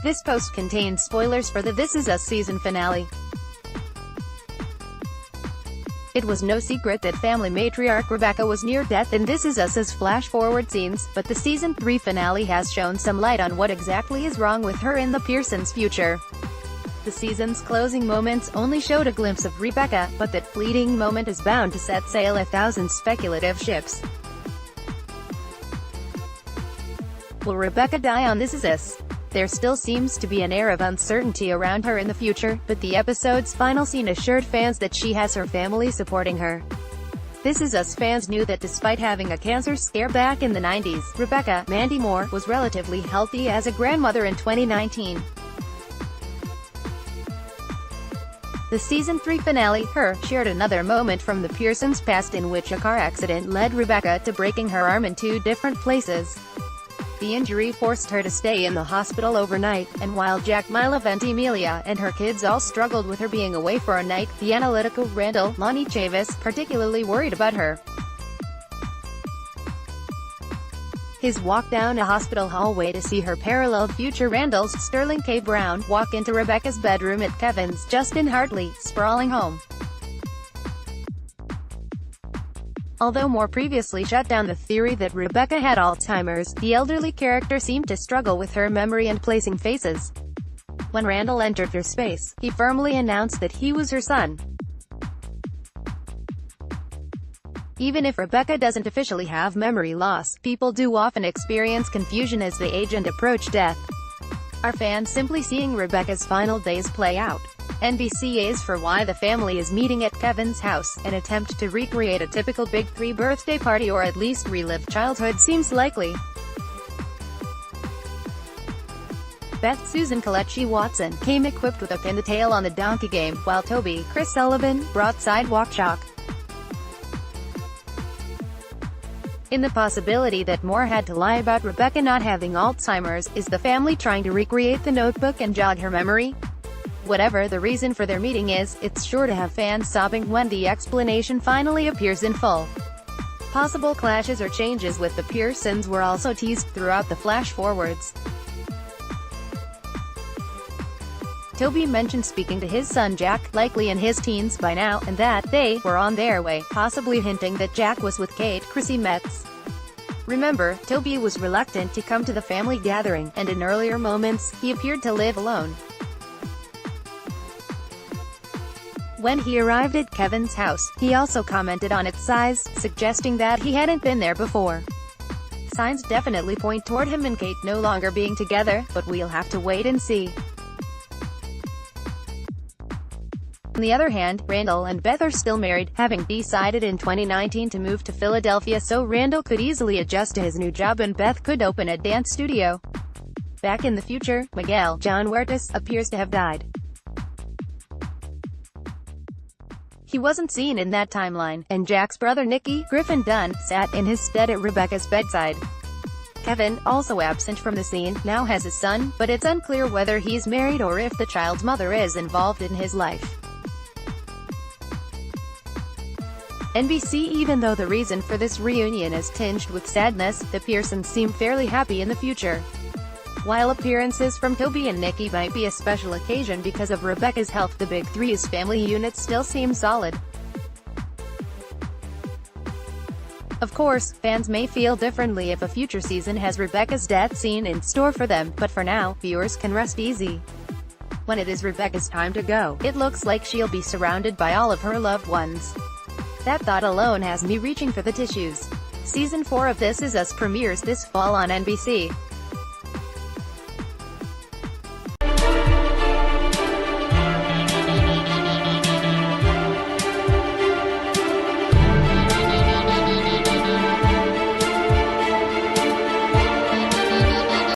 This post contains spoilers for the This Is Us season finale. It was no secret that family matriarch Rebecca was near death in This Is Us's flash-forward scenes, but the season 3 finale has shown some light on what exactly is wrong with her in the Pearsons' future. The season's closing moments only showed a glimpse of Rebecca, but that fleeting moment is bound to set sail 1,000 speculative ships. Will Rebecca die on This Is Us? There still seems to be an air of uncertainty around her in the future, but the episode's final scene assured fans that she has her family supporting her. This Is Us fans knew that despite having a cancer scare back in the 90s, Rebecca, Mandy Moore, was relatively healthy as a grandmother in 2019. The season 3 finale, Her, shared another moment from the Pearsons' past in which a car accident led Rebecca to breaking her arm in 2 different places. The injury forced her to stay in the hospital overnight, and while Jack, Mila, Ventimiglia, and her kids all struggled with her being away for a night, the analytical Randall, Lonnie Chavis, particularly worried about her. His walk down a hospital hallway to see her paralleled future Randall's Sterling K. Brown walk into Rebecca's bedroom at Kevin's Justin Hartley, sprawling home. Although Moore previously shut down the theory that Rebecca had Alzheimer's, the elderly character seemed to struggle with her memory and placing faces. When Randall entered her space, he firmly announced that he was her son. Even if Rebecca doesn't officially have memory loss, people do often experience confusion as they age and approach death. Are fans simply seeing Rebecca's final days play out? NBC is for why the family is meeting at Kevin's house. An attempt to recreate a typical Big 3 birthday party or at least relive childhood seems likely. Beth Susan Kelechi Watson came equipped with a pin the tail on the donkey game, while Toby, Chris Sullivan, brought sidewalk chalk. In the possibility that Moore had to lie about Rebecca not having Alzheimer's, is the family trying to recreate The Notebook and jog her memory? Whatever the reason for their meeting is, it's sure to have fans sobbing when the explanation finally appears in full. Possible clashes or changes with the Pearsons were also teased throughout the flash-forwards. Toby mentioned speaking to his son Jack, likely in his teens by now, and that they were on their way, possibly hinting that Jack was with Kate, Chrissy Metz. Remember, Toby was reluctant to come to the family gathering, and in earlier moments, he appeared to live alone. When he arrived at Kevin's house, he also commented on its size, suggesting that he hadn't been there before. Signs definitely point toward him and Kate no longer being together, but we'll have to wait and see. On the other hand, Randall and Beth are still married, having decided in 2019 to move to Philadelphia so Randall could easily adjust to his new job and Beth could open a dance studio. Back in the future, Miguel John Huertas appears to have died. He wasn't seen in that timeline, and Jack's brother Nicky Griffin Dunn sat in his stead at Rebecca's bedside. Kevin, also absent from the scene, now has a son, but it's unclear whether he's married or if the child's mother is involved in his life. NBC Even though the reason for this reunion is tinged with sadness, the Pearsons seem fairly happy in the future. While appearances from Toby and Nicky might be a special occasion because of Rebecca's health, the Big Three's family unit still seems solid. Of course, fans may feel differently if a future season has Rebecca's death scene in store for them, but for now, viewers can rest easy. When it is Rebecca's time to go, it looks like she'll be surrounded by all of her loved ones. That thought alone has me reaching for the tissues. Season 4 of This Is Us premieres this fall on NBC.